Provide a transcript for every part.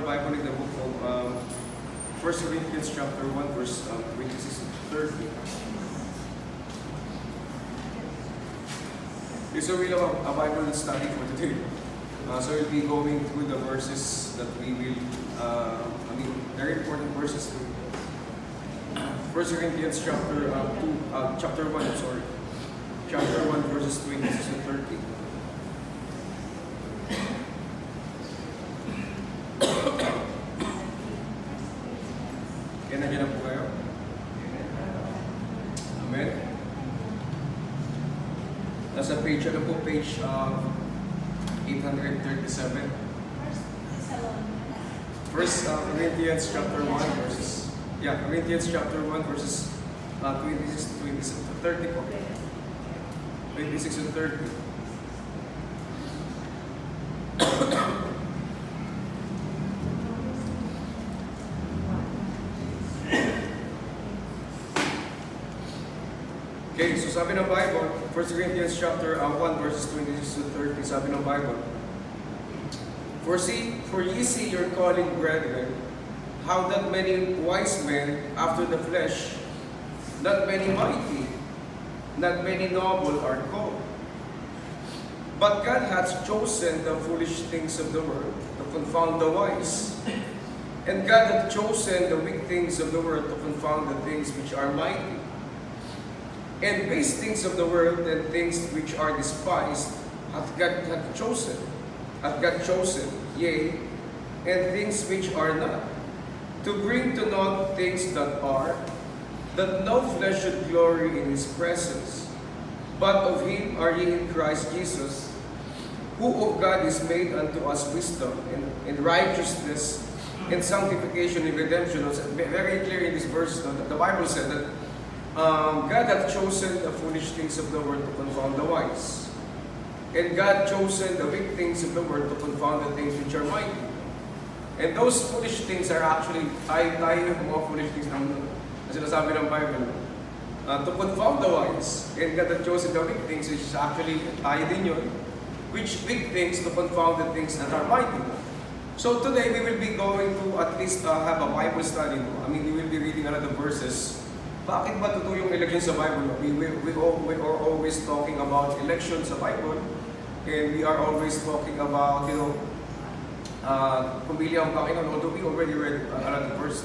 our Bible in the book of 1 Corinthians chapter 1, verse 26 to 30. So we'll have a Bible study for today. So we'll be going through the verses that we will, very important verses. 1 Corinthians chapter 1, Chapter 1, verses 26 to 30. Kaya nandiyan na po kayo? Amen? Nasa page, page 837. First Corinthians chapter 1 verses, Corinthians chapter 1 verses 26 to 30 po. 26 to 30. Okay, so sabi ng Bible, 1 Corinthians chapter 1 verses 26 to 30, sabi ng Bible, For ye see your calling, brethren, how that many wise men after the flesh, not many mighty, not many noble are called. But God hath chosen the foolish things of the world to confound the wise. And God hath chosen the weak things of the world to confound the things which are mighty. And base things of the world and things which are despised hath God chosen, yea, and things which are not, to bring to naught things that are, that no flesh should glory in his presence. But of him are ye in Christ Jesus, who of God is made unto us wisdom, and righteousness, and sanctification, and redemption. It's very clear in this verse that the Bible said that God hath chosen the foolish things of the world to confound the wise. And God chosen the weak things of the world to confound the things which are mighty. And those foolish things are actually tayo yung mga foolish things na sinasabi ng Bible. To confound the wise. And God hath chosen the weak things, which is actually tayo din yun. Which weak things to confound the things that are mighty. So today we will be going to at least have a Bible study. We will be reading another verses. Bakit ba totoo yung election sa Bible? We are always talking about election sa Bible, and we are always talking about, pumili ang Panginoon, although we already read another verse.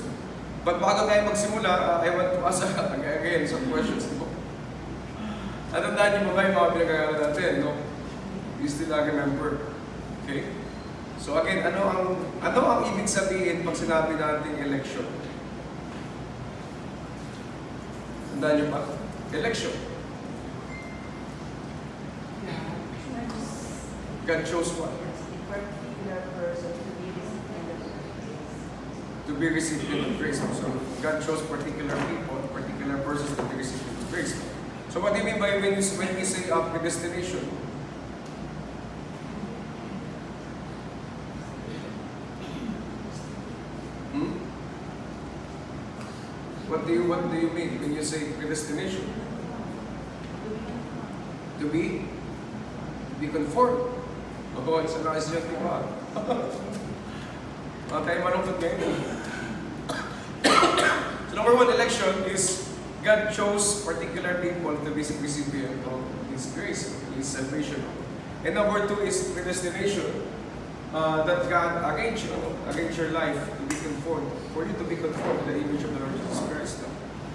But bago tayo magsimula, I want to ask again some questions. Natandaan niyo ba yung mga pinag-aaral natin? No? You still remember? Okay? So again, ano ang ibig sabihin pag sinabi nating election? Tandaan niyo pa? Election. God chose what? To be recipient of grace. So God chose particular people, particular persons to be recipient of grace. So what do you mean by when we say predestination? What do you mean when you say predestination? To be conformed. Isa na isa yung tiba. Tayo malungkot ngayon. So number one, election is God chose particular people to be recipient of His grace, His salvation. And number two is predestination. That God arranged your life to be conformed, for you to be conformed to the image of the Lord Jesus Christ.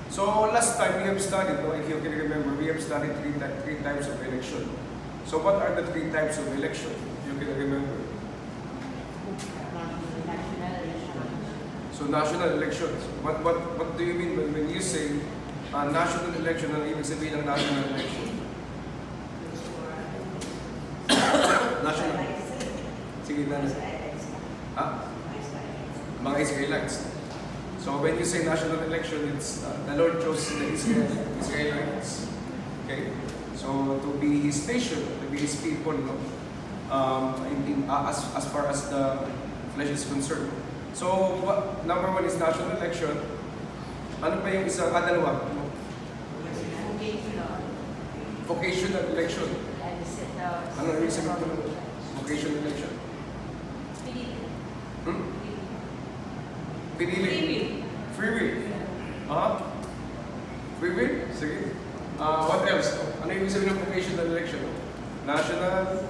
So last time we have studied, if you can remember, we have studied three types of election. So what are the three types of election? You can remember. So national elections. What do you mean when you say national election? Ano ibig sabihin ng national election? National. Sige, mga Israelites. So when you say national election, it's the Lord chose the Israelites. Okay? So to be His nation, to be His people, as far as the flesh is concerned. So number one is national election. Ano pa yung isang dalawa? Vocational election. Ano yung isang vocational election? Pinili. Free will. Free will? Sige. What else? Ano yung sabihin ng vocational election? National,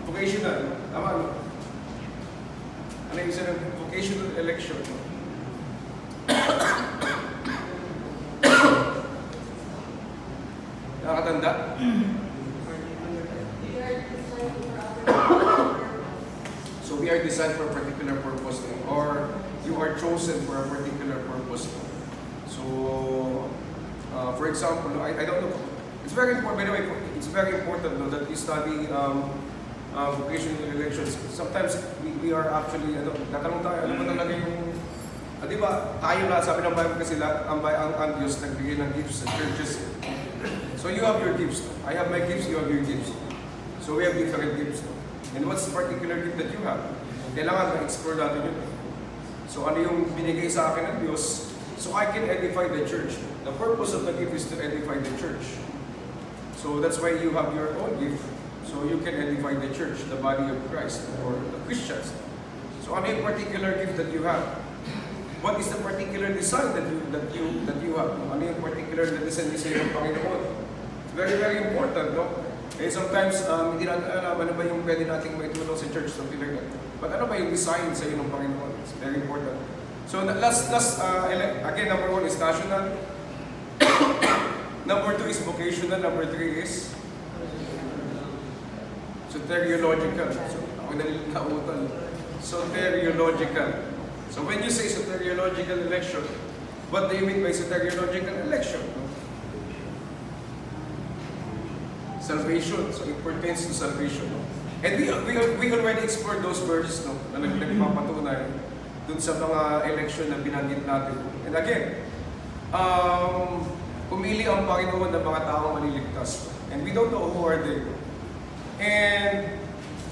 vocational. Tama, no? Ano yung sabihin ng vocational election? Nakakatanda? So we are designed for a particular purpose, or you are chosen for a particular purpose. So, for example, I don't know. It's very important. By the way, it's very important that you study vocational elections. Sometimes we are actually tatanong tayo, ano ba talaga yung di ba? Tayo lahat, sabi ng Bible kasi lahat, ang Diyos nagbigay ng gifts sa churches. So you have your gifts. I have my gifts, you have your gifts. So we have different gifts. And what's the particular gift that you have? Kailangan ma-explore natin yun. So ano yung binigay sa akin ng Diyos? So I can edify the church. The purpose of the gift is to edify the church. So that's why you have your own gift. So you can edify the church, the body of Christ, or the Christians. So ano yung particular gift that you have? What is the particular design that you have? Ano yung particular na design ng Panginoon? Very, very important, no? Eh, sometimes, hindi natin alam ano ba yung pwede nating maitulong sa church, something like that. But ano ba yung design sa iyo ng Panginoon? It's very important. So, again, number 1 is national. Number 2 is vocational. Number 3 is soteriological. So, ako nalilitautan. Soteriological. So, when you say soteriological election, what do you mean by soteriological election? Salvation. So it pertains to salvation. No? And we already explored those verses, no? Na nagpapatunay dun sa mga election na binanggit natin. And again, pumili ang Panginoon ng mga taong maliligtas. And we don't know who are they. And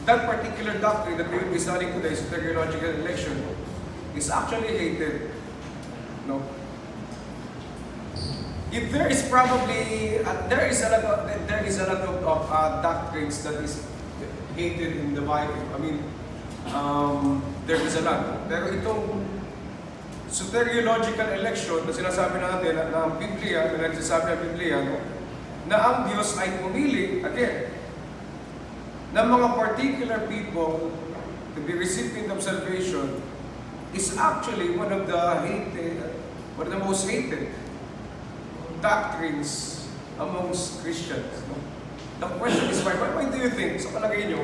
that particular doctrine that we will be studying today, soteriological election, is actually hated. No? If there is probably there is a lot of doctrines that is hated in the Bible. I mean, there is a lot. Pero itong soteriological election na sinasabi natin na ang Biblia, na nagsasabi ng Biblia, no, na ang Diyos ay pumili, again, ng mga particular people to be recipient of salvation is actually one of the most hated doctrines amongst Christians. No? The question is why do you think, sa palagay nyo,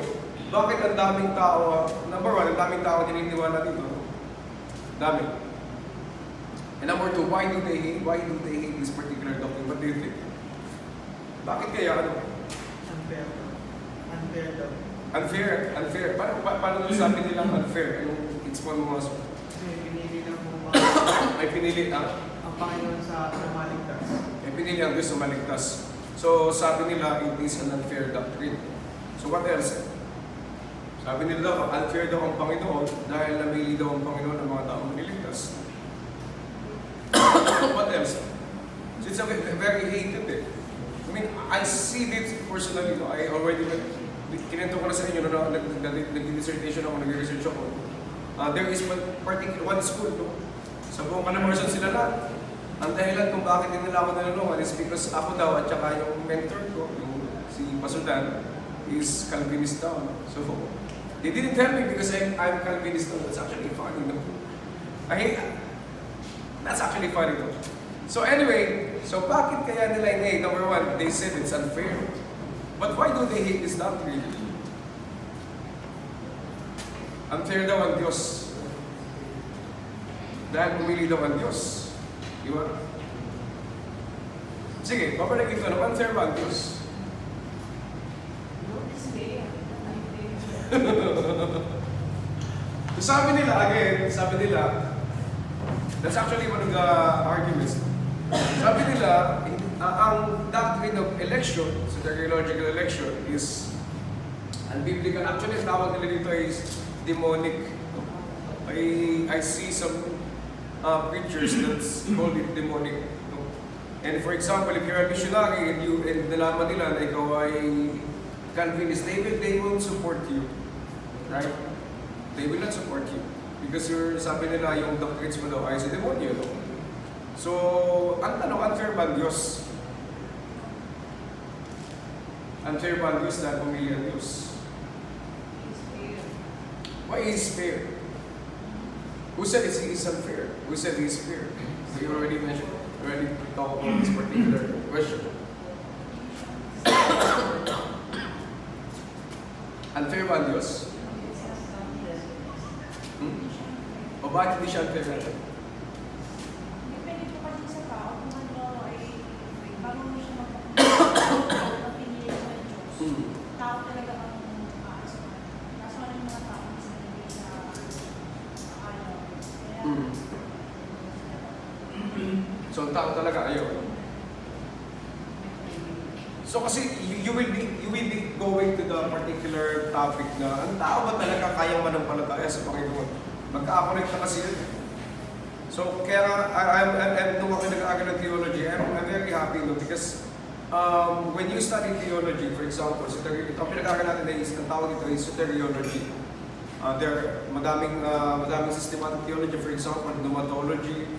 bakit ang daming tao, number 1, ang daming tao dininiwala dito? No? Dami. And number 2, why do they hate this particular doctrine? What do you think? Bakit kaya ano? Unfair. Paano sabi nilang unfair? Anong explain mo mas? Pinili lang po Ay pinili ang Panginoon sa maligtas. Pinili ang Diyos sa maligtas. So, sabi nila, it is an unfair doctrine. So, what else? Sabi nila, unfair daw ang Panginoon dahil namili daw ang Panginoon ang mga taong maniligtas. What else? So, it's a very hated eh. I mean, I see this personally. No? I already, kinento ko na sa inyo, no? Nag-dissertation ako, nag-research ako. There is one school, no? Sa buong Calabarzon sila lahat. Ang dahilan kung bakit hindi nila ako nalulungan is because ako daw at saka yung mentor ko, yung si Pasudan, is Calvinist daw. So, they didn't tell me because I'm Calvinist daw. That's actually funny, no? That's actually funny, no? So anyway, so bakit kaya nila hate? Number 1, they said it's unfair. But why do they hate this doctrine? Unfair daw ang Diyos. Dahil pumili daw ang Diyos. Di ba? Sige, papalagin ko naman, unfair ba ang Diyos? So sabi nila, that's actually one of the arguments. Sabi nila, ang doctrine of election, soteriological election, is unbiblical. Actually, ang tawag nila dito is demonic. I see some preachers that's called it demonic. And for example, if you're a missionary and nalaman nila na ikaw ay Calvinist, they will support you. Right? They will not support you. Because sabi nila yung doctrines mo daw ay sa demonyo. No? So, ang tanong, unfair ba ang Diyos? Unfair ba ang Diyos na pumili ang Diyos? Why is fair? Who said he is unfair? Who said he is fair? So you already mentioned, already talked about this particular question. Unfair ba ang Diyos? O bakit hindi siya unfair natin? Depende po kasi sa tao kung ano ay bago mo siya magpapinili mo ng Diyos. Tao talaga ang aasuhan. Kaso ano yung mga tao na sinili sa ano. Kaya, So ang tao talaga ayaw. So kasi you will be going to the particular topic na ang tao ba talaga kayang manampalataya sa Panginoon? Magka-connect na kasi yun. So kaya nung ako nag-aaral ng theology, I'm very happy no because when you study theology, for example, ang pinag-aaral natin na is, ang tawag dito is soteriology. There madaming systematic theology, for example, pneumatology,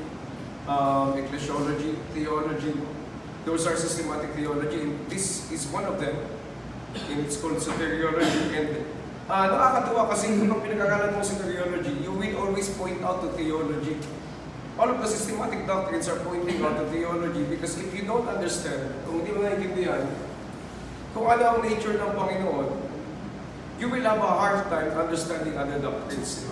ecclesiology, theology. Those are systematic theology, and this is one of them. And it's called soteriology. And nakakatuwa kasi kung pinag-aralan mo soteriology, you will always point out to theology. All of the systematic doctrines are pointing out to theology because if you don't understand, kung hindi mo naiintindihan, kung ano ang nature ng Panginoon, you will have a hard time understanding other doctrines.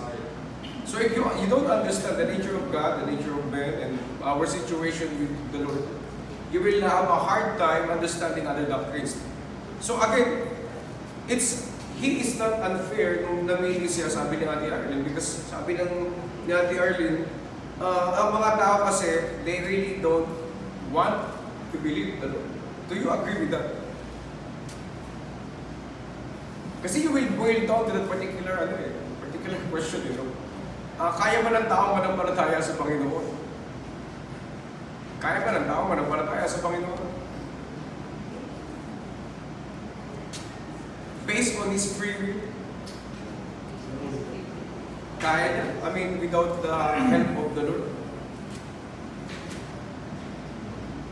So if you don't understand the nature of God, the nature of man, and our situation with the Lord, you will have a hard time understanding other doctrines. So again, He is not unfair nung namili siya, sabi ni Ate Arlene, because sabi ni Ate Arlene, ang mga tao kasi, they really don't want to believe the Lord. Do you agree with that? Kasi you will boil down to that particular question, you know. Kaya ba ng tao manampalataya sa Panginoon? Kaya ba ng tao manampalataya sa Panginoon? Based on His free will? Kaya niya? I mean, without the help of the Lord?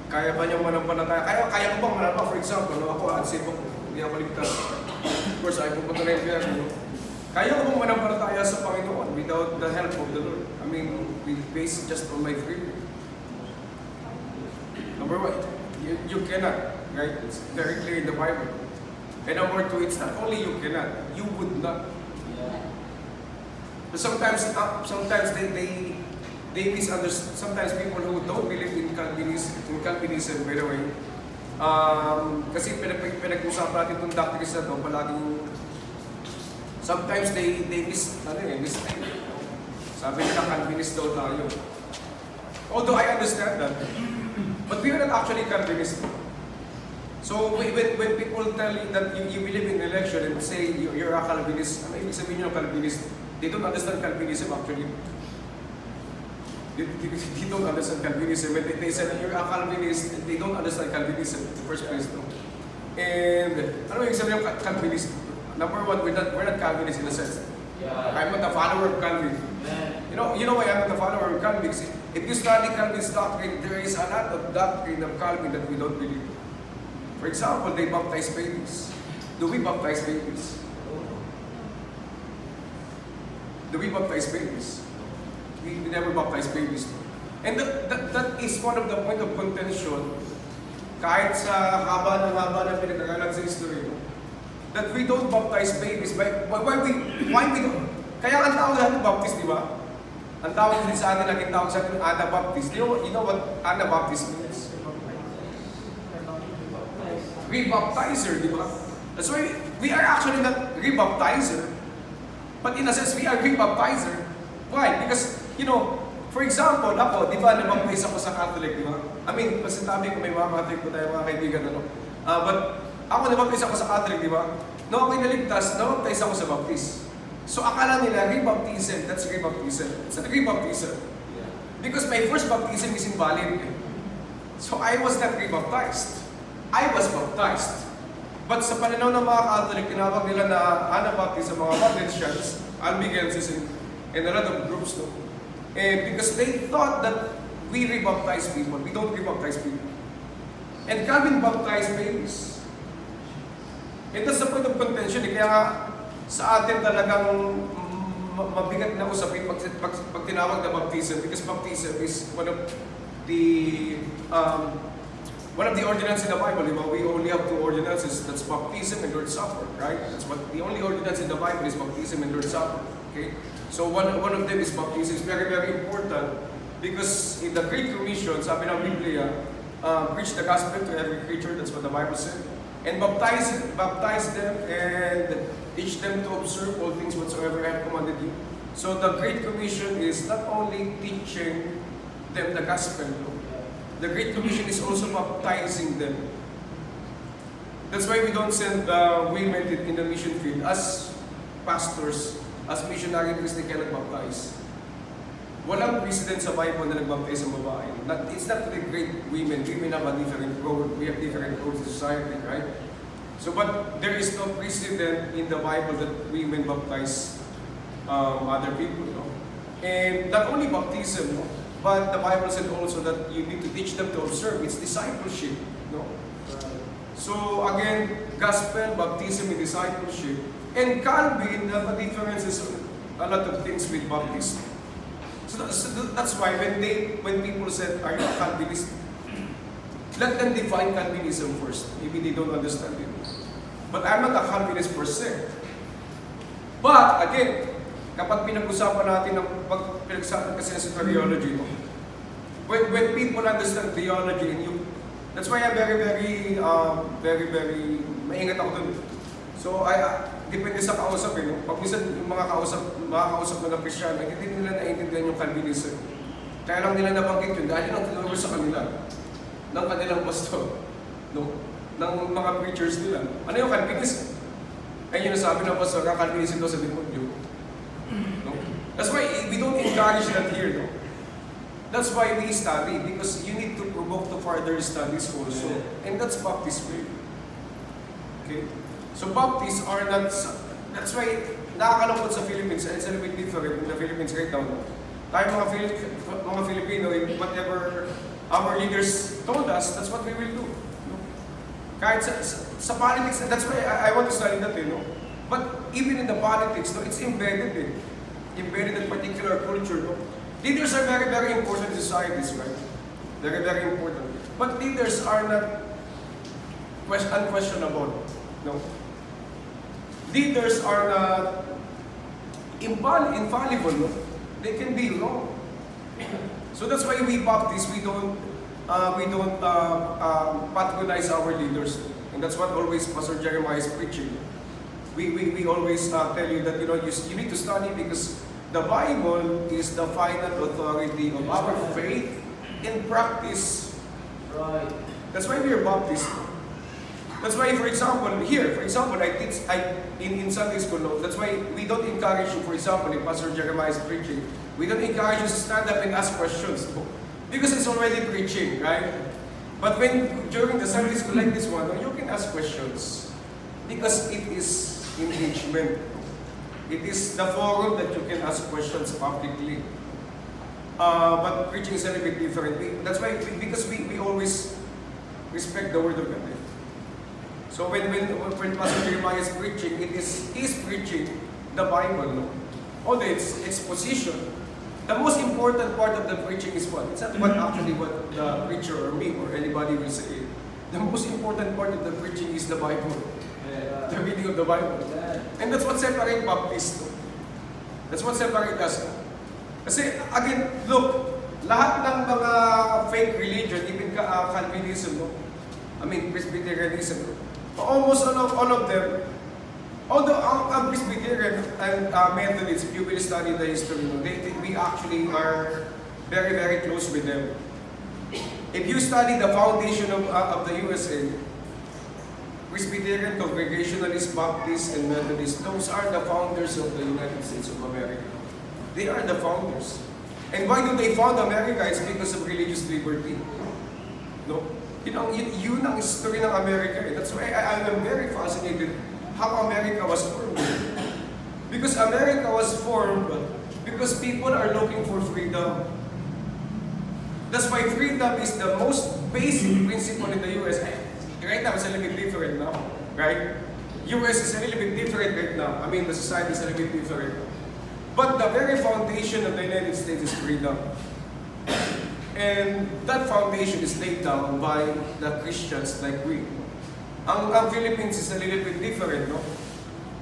Kaya ba niyang manampalataya? Kaya ko bang manampalataya? For example, no, ako unsaved ako. Hindi ako ligtas. Of course, ay pupunta na yung kaya, no? Kaya ko bang manampalataya sa Panginoon without the help of the Lord? I mean, based just on my free will. Number one, you cannot, right? It's very clear in the Bible. And number two, it's not only you cannot, you would not. But sometimes they misunderstand. Sometimes people who don't believe in Calvinism, by the way, kasi pinag-usapan natin itong doctrines na ito, palaging sometimes they mistake. Sabi nila Calvinist daw tayo. Although I understand that, but we are not actually Calvinist. So when people tell you that you believe in election and say you're a Calvinist, ano ibig sabihin nyo Calvinist? They don't understand Calvinism actually. They don't understand Calvinism. When they say that you're a Calvinist, they don't understand Calvinism in the first place. No? And ano ibig sabihin ng Calvinist? Number one, we're not Calvinist in a sense. I'm not a follower of Calvin. You know why I'm not a follower of Calvin? Because if you study Calvin's doctrine, there is a lot of doctrine of Calvin that we don't believe. For example, they baptize babies. Do we baptize babies? Do we baptize babies? We never baptize babies. And that is one of the point of contention kahit sa haba ng pinag-aralan sa history, that we don't baptize babies. Why we don't? Kaya ang tawag natin Baptist, di ba? Ang tawag din sa atin, laging tawag sa atin, Anabaptist. You know what Anabaptist means? Rebaptizer, di ba? That's why we are actually not rebaptizer, but in a sense, we are rebaptizer. Why? Because, for example, ako, di ba, nabaptize ako sa Catholic, di ba? I mean, pasintabi ko may mga Catholic po tayo, mga kaibigan, but ako nabaptize ako sa Catholic, di ba? Nung ako'y naligtas, nabaptize ako sa Baptist. So akala nila, rebaptism, that's rebaptism. It's not rebaptism. Because my first baptism is invalid. So I was not rebaptized. I was baptized. But sa pananaw ng mga Catholic, tinawag nila na Anabaptist sa mga Christians, Albigenses, and a lot of groups, no? And because they thought that we rebaptize people. We don't rebaptize people. And Calvin baptized babies. And that's the point of contention. Kaya nga, sa atin talagang mabigat na usapin pag tinawag na baptism, because baptism is one of the ordinances in the Bible. We only have two ordinances. That's baptism and Lord's Supper, right? That's what the only ordinance in the Bible is, baptism and Lord's Supper. Okay? So one of them is baptism. It's very, very important because in the Great Commission, sabi ng Biblia, preach the gospel to every creature. That's what the Bible said. And baptize them and teach them to observe all things whatsoever I have commanded you. So the Great Commission is not only teaching them the gospel, the Great Commission is also baptizing them. That's why we don't send women in the mission field as pastors, as missionary, because they cannot baptize. Walang precedent sa Bible na nagbaptize ang babae. It's not the great women. Women have a different role. We have different roles in society, right? So, but there is no precedent in the Bible that women baptize other people, no? And not only baptism, no? But the Bible said also that you need to teach them to observe. It's discipleship, no? So again, gospel, baptism, and discipleship. And Calvin have a differences a lot of things with baptism. So that's why when people said, "Are you a Calvinist?" Let them define Calvinism first. Maybe they don't understand it. But I'm not a Calvinist per se. But again, kapag pinag-usapan natin ng pinag-usapan kasi sa theology, when people understand theology and that's why I'm very maingat ako dun. So depende sa kausap eh. Pag minsan yung mga kausap na Kristiyan, hindi nila naiintindihan yung Calvinism. Kaya lang nila nabanggit yun dahil yun ang tinuro sa kanila ng kanilang pastor, no? Ng mga preachers nila. Ano yung Calvinism? Ay yung nasabi ng pastor, Calvinism daw sa demonyo. No? That's why we don't encourage that here, no? That's why we study, because you need to provoke to further studies also. And that's Baptist way. Okay? So Baptists are not, that's why nakakalungkot sa Philippines, and it's a little bit different in the Philippines right now. Tayo mga Filipino, whatever our leaders told us, that's what we will do. No? Kahit sa politics, that's why I want to study that, no? But even in the politics, no, it's embedded in particular culture. No? Leaders are very, very important in societies, right? Very, very important. But leaders are not unquestionable. No? Leaders are not infallible. No? They can be wrong. So that's why we Baptists, we don't patronize our leaders. And that's what always Pastor Jeremiah is preaching. We always tell you that you need to study because the Bible is the final authority of our faith in practice. Right. That's why we are Baptists. That's why, for example, I teach in Sunday school. No? That's why we don't encourage you, for example, if Pastor Jeremiah is preaching, we don't encourage you to stand up and ask questions. No? Because it's already preaching, right? But during the Sunday school like this one, you can ask questions. Because it is engagement. It is the forum that you can ask questions publicly. But preaching is a little bit different. That's why, because we always respect the Word of God. So when Pastor Jeremiah is preaching, he's preaching the Bible. No? Although it's exposition, the most important part of the preaching is what? It's not what the preacher or me or anybody will say. The most important part of the preaching is the Bible. The reading of the Bible. And that's what separates Baptists. No? That's what separates us. No? Kasi, again, look, lahat ng mga fake religion, even Calvinism, no? Presbyterianism, no? Almost all of them, although ang Presbyterian and Methodists, if you will study the history, no, we actually are very, very close with them. If you study the foundation of the USA, Presbyterian, Congregationalist, Baptist, and Methodist, those are the founders of the United States of America. They are the founders. And why do they found America? It's because of religious liberty. No? Yun ang history ng America. That's why I am very fascinated how America was formed. Because America was formed Because people are looking for freedom. That's why freedom is the most basic principle in the US. Right now, it's a little bit different now, right? US is a little bit different right now. I mean, the society is a little bit different. But the very foundation of the United States is freedom. And that foundation is laid down by the Christians like we. Ang Philippines is a little bit different, no?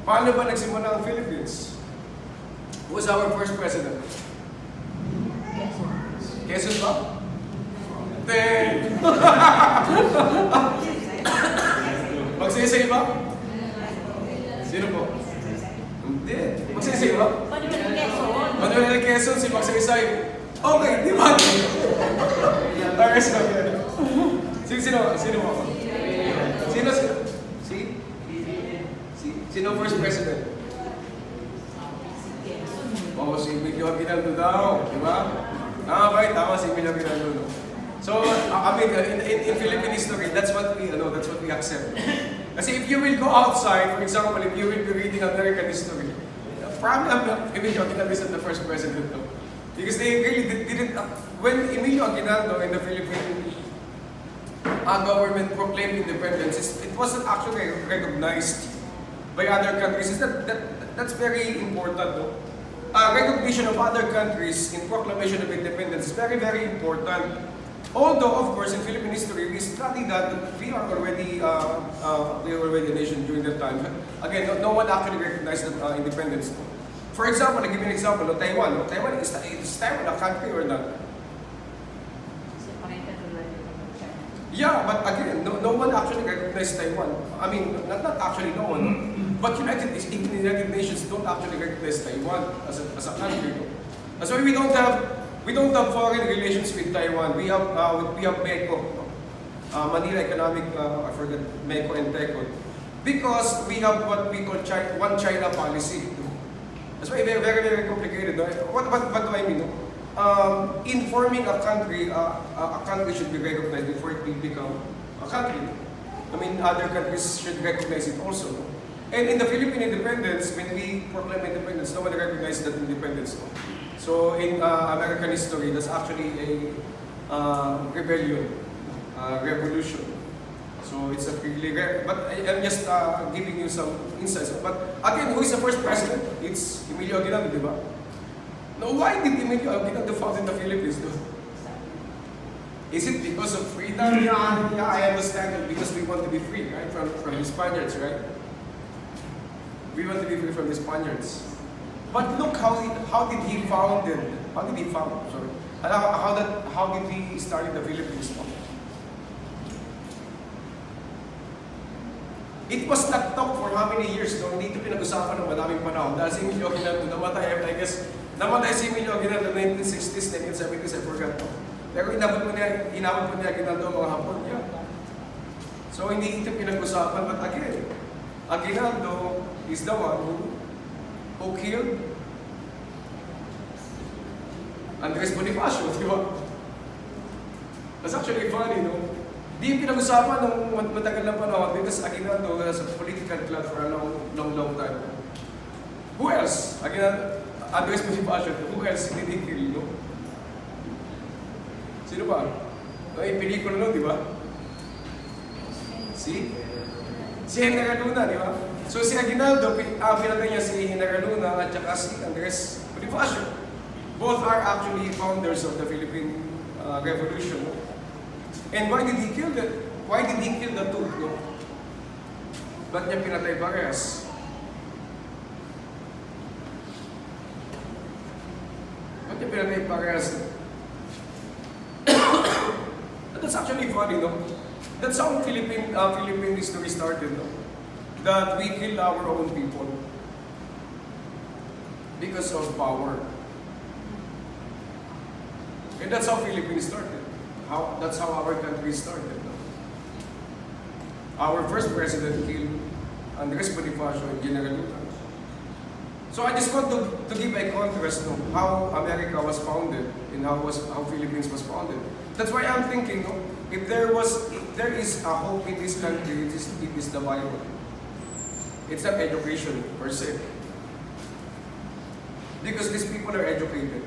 Paano ba nagsimula ang Philippines? Who was our first president? Quezon ba? Then, Magsaysay ba? Sino po? Hindi. Magsaysay ba? Manuel Quezon. Manuel Quezon, si Magsaysay. Okay, di ba? Sino mo? Sino first president? Oh, si Emilio Aguinaldo daw, di ba? Tama si Emilio Aguinaldo. So, I mean, in Philippine history, that's what we accept. Kasi if you will go outside, for example, if you will be reading American history, probably Emilio Aguinaldo is the first president, no? Because they really didn't, when Emilio Aguinaldo and the Philippine government proclaimed independence, it wasn't actually recognized by other countries. That's very important, no? Recognition of other countries in proclamation of independence is very, very important. Although, of course, in Philippine history, we study that we are already a nation during that time. Again, no one actually recognized that independence. For example, I'll give you an example of Taiwan. Taiwan is Taiwan a country or not? Yeah, but again, no one actually recognized Taiwan. I mean, not actually no one, but United Nations don't actually recognize Taiwan as a country. That's why we don't have foreign relations with Taiwan. We have MECO, Manila Economic, I forget MECO and TECO, because we have what we call one China policy. That's why very, very, very complicated. No? What do I mean? In forming a country should be recognized before it will become a country. I mean, other countries should recognize it also. No? And in the Philippine independence, when we proclaim independence, no one recognized that independence. No? So in American history, that's actually a rebellion, revolution. So it's a really but I'm just giving you some insights. But again, who is the first president? It's Emilio Aguinaldo, di ba? Now, why did Emilio Aguinaldo found in the Philippines, though? Is it because of freedom? Yeah, I understand it, because we want to be free, right? From the Spaniards, right? We want to be free from the Spaniards. But look how did he found? Sorry. How did he start in the Philippines? It was not talked for how many years, no? Hindi ito pinag-usapan ng madaming panahon. Dahil si Emilio Aguinaldo namatay, I guess, namatay si Emilio Aguinaldo 1960s, 1970s, I forgot. Pero inabot po niya Aguinaldo mga hapon niya. So hindi ito pinag-usapan, but again, Aguinaldo is the one who killed Andres Bonifacio, di ba? That's actually funny, no? Di pinag-usapan nung matagal na panahon because Aguinaldo has a political clout for a long time. Who else? Andres Bonifacio, who else did he kill, no? Sino ba? Ay, pelikula no, di ba? Si General Luna, di ba? So si Aguinaldo, pinatay niya si General Luna at saka si Andres Bonifacio. Both are actually founders of the Philippine Revolution. No? And why did he kill the two? No? Ba't niya pinatay parehas? Ba't niya pinatay parehas? That's actually funny, no? That's how Philippine history started, no? That we kill our own people because of power. And that's how Philippines started. That's how our country started. No? Our first president killed Andres Bonifacio and General Luna. So I just want to give a contrast to how America was founded and how Philippines was founded. That's why I'm thinking, no, if there is a hope in this country, it is the Bible. It's not education per se. Because these people are educated.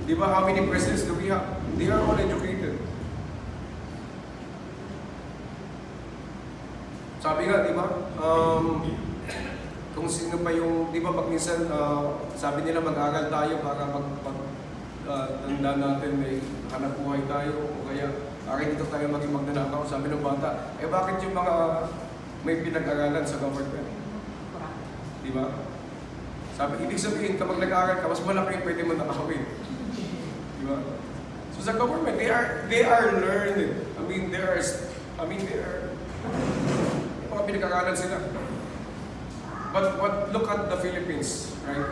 Di ba, how many presidents do we have? They are all educated. Sabi nga, di ba, kung sino pa yung, di ba pag minsan, sabi nila mag-aral tayo para tanda natin may hanap buhay tayo, o kaya dito tayo maging magnanakaw. Sabi ng bata, bakit yung mga may pinag-aralan sa government? Di ba? Sabi, ibig sabihin, kapag nag-aaral ka, mas malaki yung pwede mo nakakawin. Di ba? So sa government, they are learned. They are mga pinag-aralan sila. But look at the Philippines, right?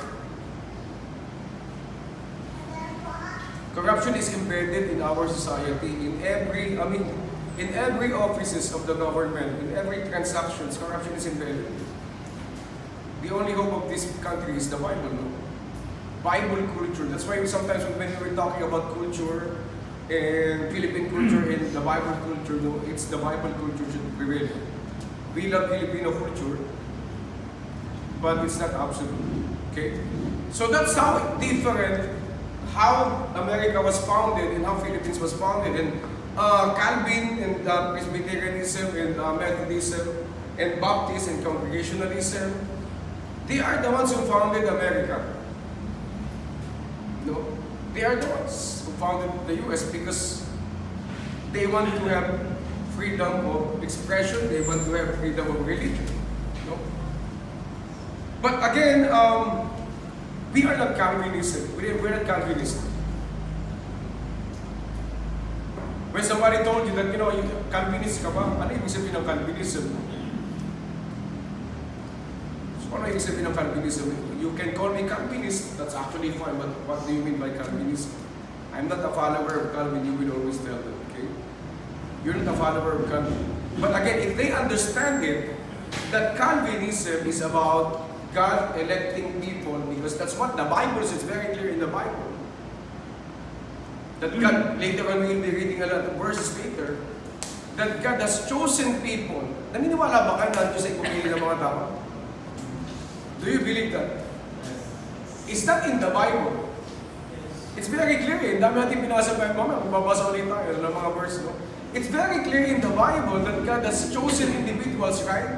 Corruption is embedded in our society. In every offices of the government, in every transactions, corruption is embedded. The only hope of this country is the Bible, no? Bible culture. That's why sometimes when we're talking about culture and Philippine culture and the Bible culture, no, it's the Bible culture should prevail. We love Filipino culture, but it's not absolute. Okay? So that's how different how America was founded and how Philippines was founded. And Calvin and Presbyterianism and Methodism and Baptist and Congregationalism, they are the ones who founded America. No? They are the ones who founded the US because they want to have freedom of expression, they want to have freedom of religion. No? But again, we are not Calvinism. We're not Calvinism. When somebody told you that, Calvinist ka ba? Ano ibig sabihin ng Calvinism? So, ano ibig sabihin ng Calvinism? You can call me Calvinist, that's actually fine, but what do you mean by Calvinism? I'm not a follower of Calvin, you will always tell them, okay? You're not a follower of Calvin. But again, if they understand it, that Calvinism is about God electing people, because that's what the Bible says, very clear in the Bible. That God, later on we will be reading a lot of verses later, that God has chosen people. Naniniwala ba kayo na Diyos ay pumili ng mga tao? Do you believe that? Is that in the Bible? It's very clear. Ang dami natin pinasa pa yung mamaya, magbabasa ulit tayo ng mga verse, no? It's very clear in the Bible that God has chosen individuals, right?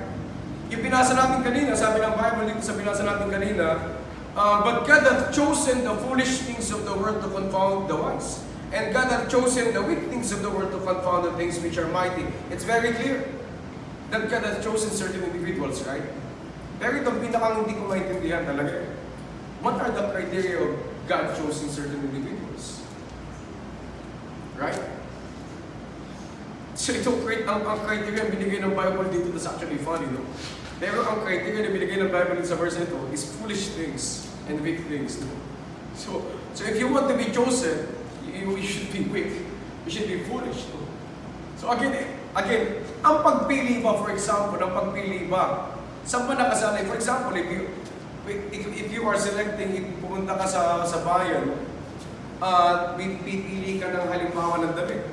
Yung pinasa natin kanina, sabi ng Bible dito sa pinasa natin kanina, but God hath chosen the foolish things of the world to confound the wise. And God hath chosen the weak things of the world to confound the things which are mighty. It's very clear that God hath chosen certain individuals, right? Pero itong pinakang hindi ko maintindihan talaga. What are the criteria of God choosing certain individuals? Right? So itong ang criteria na binigay ng Bible dito, that's actually funny, no? Pero ang criteria na binigay ng Bible dito sa verse nito is foolish things and weak things, no? So if you want to be chosen, you should be weak. You should be foolish, no? So again, ang pagpili ba, for example, saan ba nakasanay? For example, if you are selecting, if pumunta ka sa bayan, pipili ka ng halimbawa ng damit.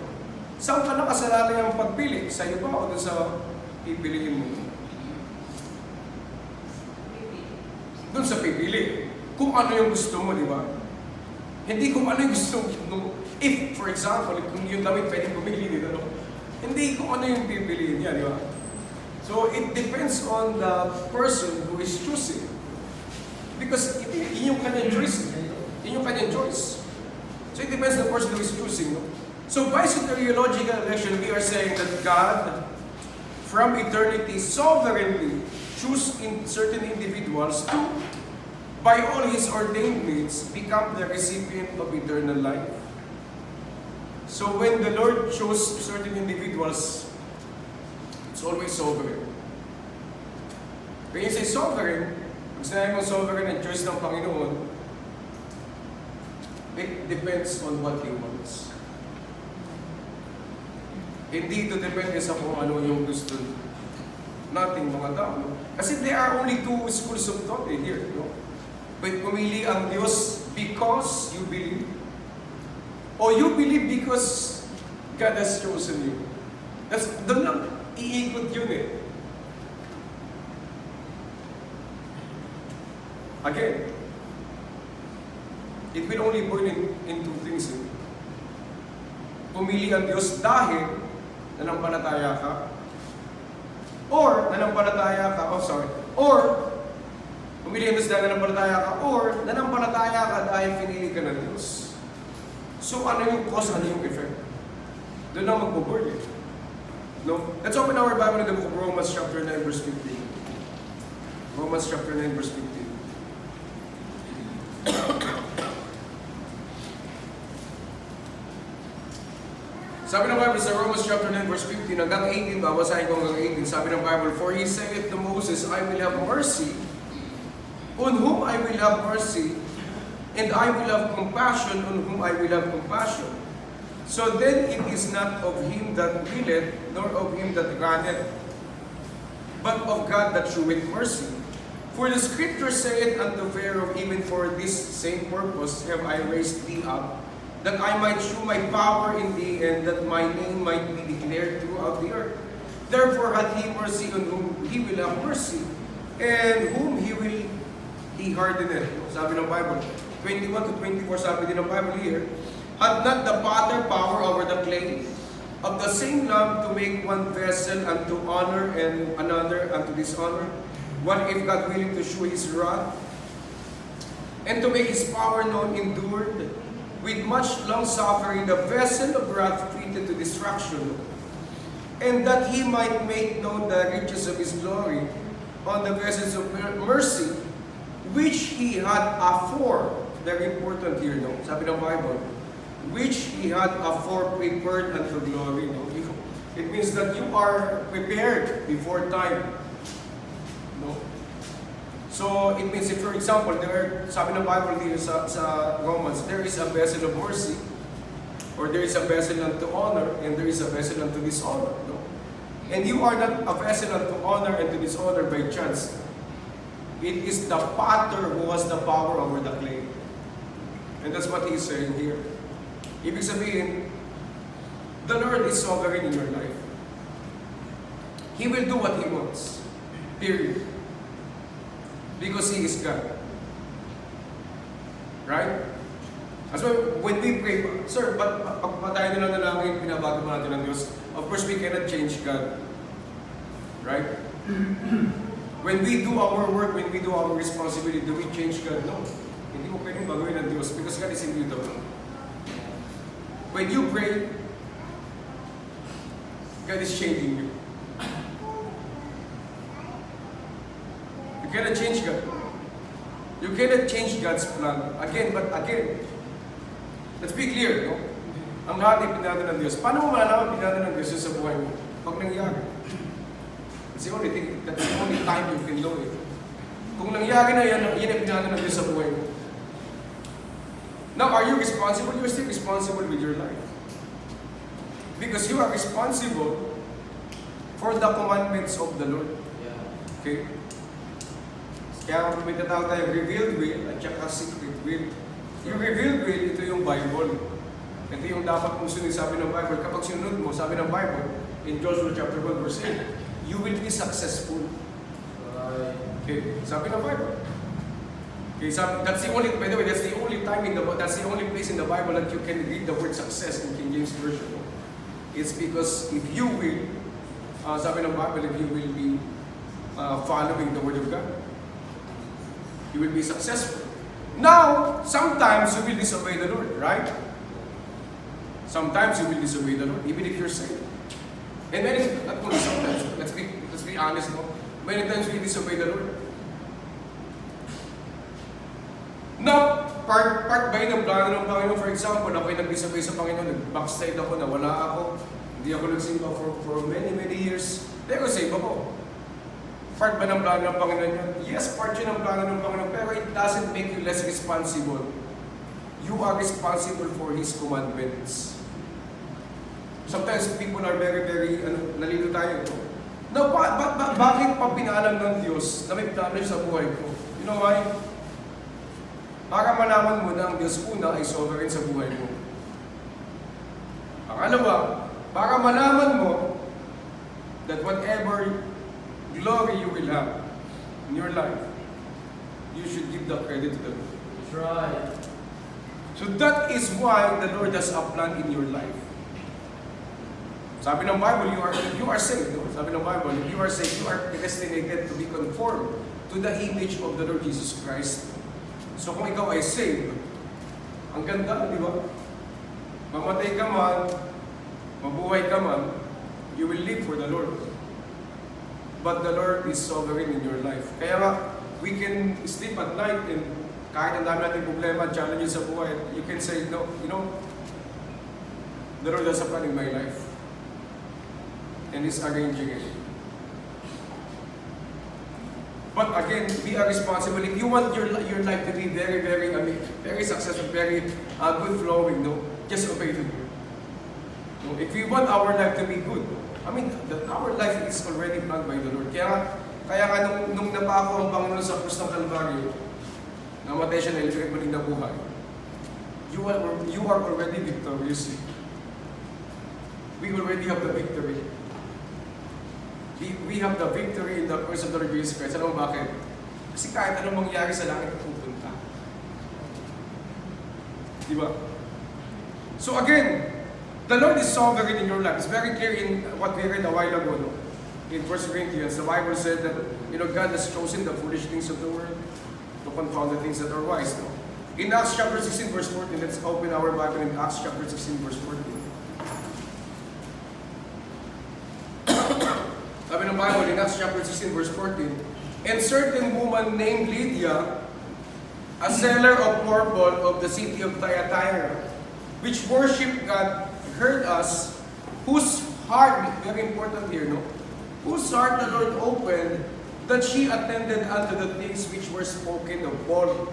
Saan ka nakasalalay ang pagpili? Sa iyo ba o sa pipiliin mo? Doon sa pipili. Kung ano yung gusto mo, di ba? Hindi kung ano yung gusto mo. If, for example, kung yung damit pwedeng pumili dito, no? Hindi kung ano yung pipiliin niya, di ba? So, it depends on the person who is choosing. Because yun yung kanyang choice. Yun yung kanyang choice. So, it depends on the person who is choosing, no? So, by soteriological election, we are saying that God, from eternity, sovereignly choose in certain individuals to, by all His ordained means, become the recipient of eternal life. So, when the Lord chose certain individuals, it's always sovereign. When you say sovereign, pag sinabi mo sovereign and choice ng Panginoon, it depends on what He wants. Hindi ito depende sa kung ano yung gusto nating mga tao. No? Kasi there are only two schools of thought here. No? But pumili ang Diyos because you believe, or you believe because God has chosen you. Doon lang iikot yun eh. Again, it will only boil in two things. Pumili ang Diyos dahil nanampalataya ka, or pumili ang Diyos dahil nanampalataya ka, or nanampalataya ka dahil pinili ka ng Diyos. So ano yung cause, ano yung effect? Doon na magbo-boil eh. No? Let's open our Bible in the book of Romans chapter 9 verse 15. Romans chapter 9 verse 15. Sabi ng Bible sa Romans chapter 9 verse 15 hanggang 18, babasahin ko hanggang 18. Sabi ng Bible, "For he saith to Moses, I will have mercy on whom I will have mercy, and I will have compassion on whom I will have compassion. So then it is not of him that willeth, nor of him that runneth, but of God that sheweth mercy. For the scripture saith unto Pharaoh, even for this same purpose have I raised thee up, that I might shew my power in thee, and that my name might be declared throughout the earth. Therefore hath he mercy on whom he will have mercy, and whom he hardeneth." Sabi ng Bible, 21 to 24, sabi din ng Bible here, "Hath not the potter power over the clay, of the same lump to make one vessel unto honor and another unto dishonor? What if God willing to shew his wrath, and to make his power known endured, with much long suffering the vessel of wrath fitted to destruction, and that he might make known the riches of his glory on the vessels of mercy, which he had afore," very important here, no? Sabi ng Bible, "which he had afore prepared unto glory." No? It means that you are prepared before time. No? So, it means if, for example, sabi ng Bible dito sa Romans, there is a vessel of mercy, or there is a vessel unto honor, and there is a vessel unto dishonor. No? And you are not a vessel unto honor and to dishonor by chance. It is the potter who has the power over the clay. And that's what he's saying here. Ibig sabihin, the Lord is sovereign in your life. He will do what He wants. Period. Because He is God. Right? As well, when we pray, "Sir, pag tayo nilang nalangin, pinabago ba natin ng Diyos?" Of course, we cannot change God. Right? When we do our work, when we do our responsibility, do we change God? No. Hindi mo pwedeng baguhin ng Diyos because God is immutable. When you pray, God is changing you. You cannot change God. You cannot change God's plan. Again, let's be clear, no? Ang lahat ay pinado ng Diyos. Paano mo malalaman pinado ng Diyos sa buhay mo? Pag nangyari. That's the only thing, that's the only time you can know it. Kung nangyari na yan ay pinado ng Diyos sa buhay mo. Now, are you responsible? You're still responsible with your life. Because you are responsible for the commandments of the Lord. Okay? Kaya may tatawag tayo revealed will at saka secret will. Yung revealed will, ito yung Bible. Ito yung dapat mong sunod, sabi ng Bible. Kapag sinunod mo, sabi ng Bible, in Joshua chapter 1 verse 8, you will be successful. Okay? Sabi ng Bible. Okay, that's the only, by the way, that's the only time that's the only place in the Bible that you can read the word success in King James Version. It's because if you will, sabi ng Bible, if you will be following the Word of God, you will be successful. Now, sometimes you will disobey the Lord, right? Sometimes you will disobey the Lord, even if you're saved. And not only sometimes, let's be honest, no? Many times we disobey the Lord. Now, part ba yun ng plano ng Panginoon? For example, ako'y nag-disobey sa Panginoon, nag-backslide ako, nawala ako, hindi ako nagsimba for many years. Pero save ako. Part ba ng plano ng Panginoon yun? Yes, part yun ng plano ng Panginoon, pero it doesn't make you less responsible. You are responsible for His commandments. Sometimes people are very, nalito tayo. Now, bakit pa pinalam ng Diyos na may plano sa buhay ko? You know why? Para malaman mo na ang Diyos una ay sovereign sa buhay mo. Pangalawa, para malaman mo that whatever glory you will have in your life, you should give the credit to the Lord. That's right. So that is why the Lord has a plan in your life. Sabi ng Bible, you are saved. No? Sabi ng Bible, if you are saved, you are predestinated to be conformed to the image of the Lord Jesus Christ. So kung ikaw ay saved, ang ganda, di ba? Mamatay ka man, mabuhay ka man, you will live for the Lord. But the Lord is sovereign in your life. Kaya nga, we can sleep at night and kahit ang dami natin problema, challenges sa buhay, you can say, no, you know, the Lord has a plan in my life. And He's arranging it. But again, be a responsible. If you want your life to be very, very, very successful, very good flowing, no, just obey the Lord. No, if we want our life to be good, our life is already planned by the Lord. Kaya nga nung napako ang Panginoon sa krus ng Kalbaryo, namatay siya na ilagay maling na buhay. You are already victorious. We already have the victory. We have the victory in the cross of the Lord Jesus Christ. Alam mo bakit? Kasi kahit anong mangyari sa langit, pupunta. Di ba? So again, the Lord is sovereign in your life. It's very clear in what we read a while ago. No? In 1 Corinthians, the Bible said that God has chosen the foolish things of the world to confound the things that are wise. No? In Acts chapter 16, verse 14, let's open our Bible in Acts chapter 16, verse 14. Sabi ng Bible in Acts chapter 16, verse 14, and certain woman named Lydia, a seller of purple of the city of Thyatira, which worshipped God, heard us, whose heart, very important here, no? Whose heart the Lord opened, that she attended unto the things which were spoken of Paul.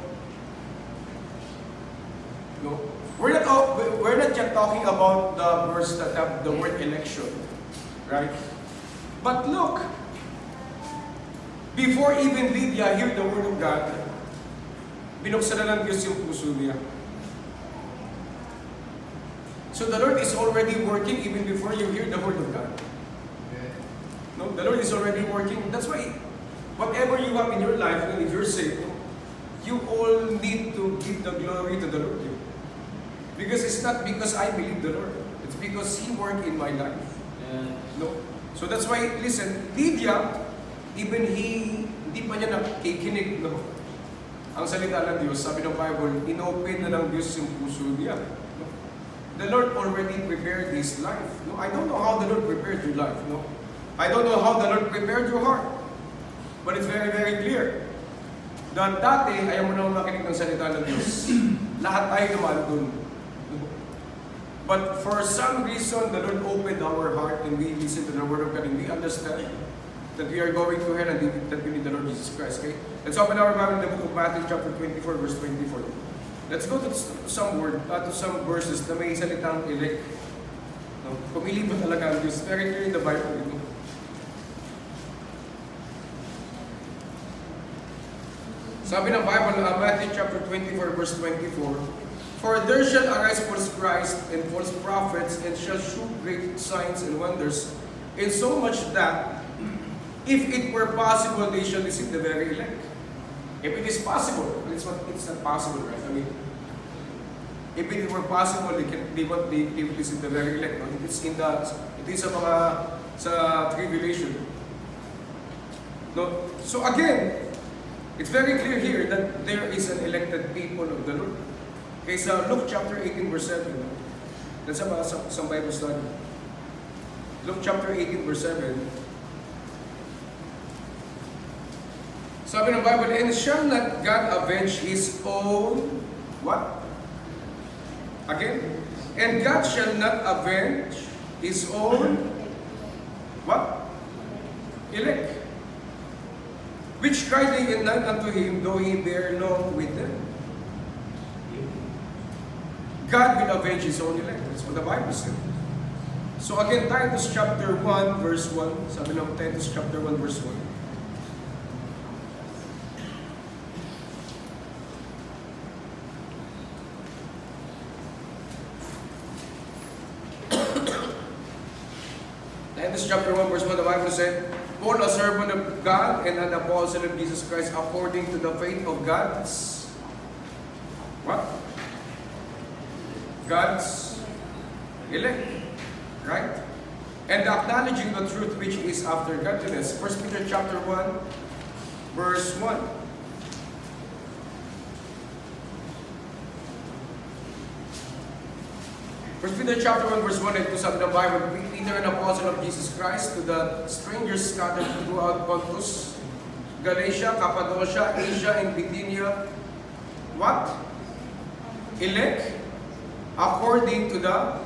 No? We're not yet talking about the verse that have the word election, right? But look, before even Lydia heard the word of God, binuksan na ng Diyos yung puso niya. So the Lord is already working even before you hear the word of God. No, the Lord is already working. That's why, whatever you have in your life, if you're saved, you all need to give the glory to the Lord. Because it's not because I believe the Lord. It's because He worked in my life. No? So that's why, listen, Lydia, even hindi pa niya nakikinig, no? Ang salita ng Diyos, sabi ng Bible, inopen na ng Diyos yung puso niya. No? The Lord already prepared this life. No? I don't know how the Lord prepared your life. No? I don't know how the Lord prepared your heart. But it's very, very clear. That dati, ayaw mo naman makinig ng salita ng Diyos. Lahat tayo naman dun. But for some reason, the Lord opened our heart and we listen to the Word of God and we understand that we are going to hell and that we need the Lord Jesus Christ. Okay? Let's open our Bible in the book of Matthew chapter 24, verse 24. Let's go to some verses na may salitang elect. No? Pumili mo talaga ang Diyos. Very clear in the Bible. No? Sabi ng Bible, Matthew chapter 24, verse 24, for there shall arise false Christ and false prophets, and shall shew great signs and wonders, insomuch that, if it were possible, they shall deceive the very elect. If it is possible, it's not possible, right? If it were possible, they will deceive the very elect. No? It is sa tribulation. No? So again, it's very clear here that there is an elected people of the Lord. Okay, sa Luke chapter 18, verse 7. That's about some Bible study. Luke chapter 18, verse 7. Sabi ng Bible, and shall not God avenge His own, what? Again? And God shall not avenge His own, what? Elect. Which cry they in night unto Him, though He bear long with them. God will avenge His own elect. That's what the Bible said. So again, Titus chapter 1, verse 1. Sabi ng Titus chapter 1, verse 1. Titus chapter 1, verse 1, the Bible said, Paul, a servant of God and an apostle of Jesus Christ, according to the faith of God's what? God's elect, right? And acknowledging the truth which is after godliness. 1 Peter chapter 1, verse 1. 1 Peter chapter 1 verse 1 and 2 sabi ng Bible, Peter, an apostle of Jesus Christ, to the strangers scattered throughout Pontus, Galatia, Cappadocia, Asia, and Bithynia, what? Elect according to the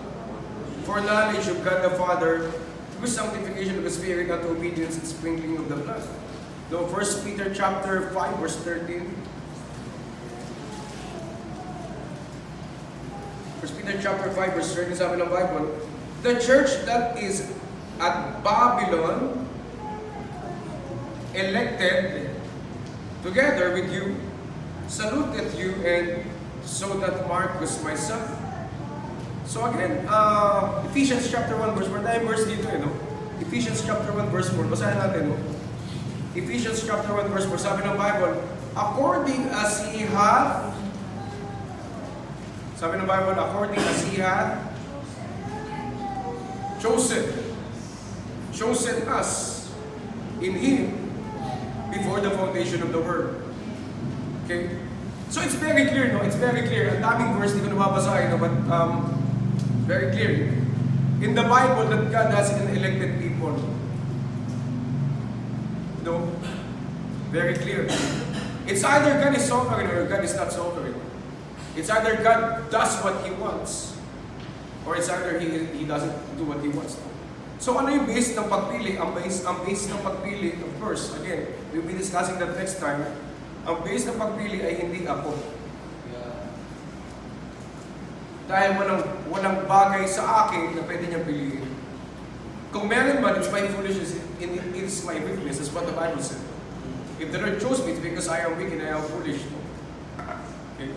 foreknowledge of God the Father, through sanctification of the Spirit unto obedience and sprinkling of the blood. Now, 1 Peter chapter 5 verse 13. 1 Peter chapter 5 verse 13 sabi ng Bible, the church that is at Babylon elected together with you saluteth you, and so that Marcus my son. So again, Ephesians chapter 1 verse 4, tayong verse dito no? Ephesians chapter 1 verse 4, basahin natin no? Ephesians chapter 1 verse 4, sabi ng Bible, according as he hath, sabi ng Bible, according as he hath chosen us in him before the foundation of the world. Okay? So it's very clear, no? It's very clear. Ang daming verse, di ko nababasahin, no? But very clear. In the Bible, that God has an elected people. No? Very clear. It's either God is sovereign or God is not sovereign. It's either God does what He wants, or it's either He doesn't do what He wants. So ano yung base ng pagpili? Ang base ng pagpili, of course, again, we'll be discussing that next time. Ang base ng pagpili ay hindi ako. Dahil walang bagay sa akin na pwede niyang piliin. Kung meron man, it's my foolishness, it's my weakness. That's what the Bible said. If the Lord chose me, it's because I am weak and I am foolish. Okay?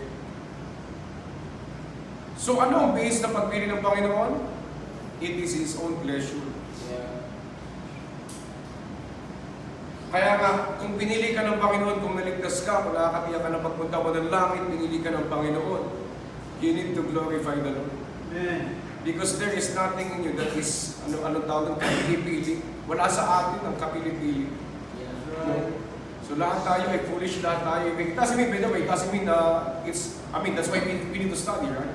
So ano ang base ng pagpili ng Panginoon? It is His own pleasure. Kaya nga, kung pinili ka ng Panginoon, kung naligtas ka, kung nakakatiyak ka ng pagpunta mo ng langit, pinili ka ng Panginoon, you need to glorify the Lord. Amen. Because there is nothing in you that is, anong tawag ng kapili-pili. Wala sa atin ang kapili-pili. No? So lahat tayo ay foolish, lahat tayo ay weak. Doesn't mean, by the way, doesn't mean that's why we need to study, right?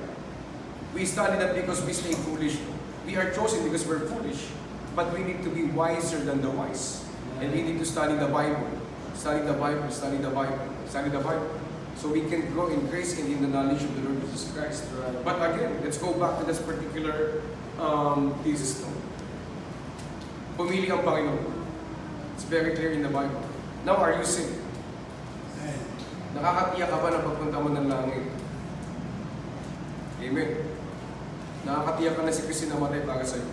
We study that because we stay foolish. We are chosen because we're foolish. But we need to be wiser than the wise. And we need to study the Bible. Study the Bible, study the Bible, study the Bible. So we can grow in grace and in the knowledge of the Lord Jesus Christ. But again, let's go back to this particular thesis. Pumili ang Panginoon. It's very clear in the Bible. Now, are you saved? Nakakatiyak ka ba na pagpunta mo ng langit? Amen. Nakakatiyak ka na si Kristo namatay para sa iyo.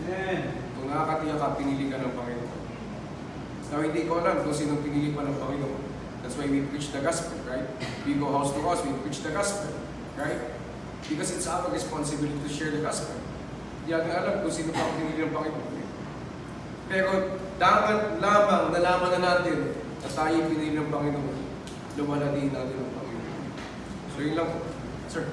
Amen. Kung nakakatiyak ka, pinili ka ng Panginoon. Now, hindi ko alam kung sinong pinili pa ng Panginoon. That's why we preach the gospel, right? We go house to house, we preach the gospel, right? Because it's our responsibility to share the gospel. Hindi natin alam kung sino pa ang pinili ng Panginoon. Pero dapat lamang nalaman na natin na tayo pinili ng Panginoon, lumaladiin natin ang Panginoon. So yun lang po. Sir.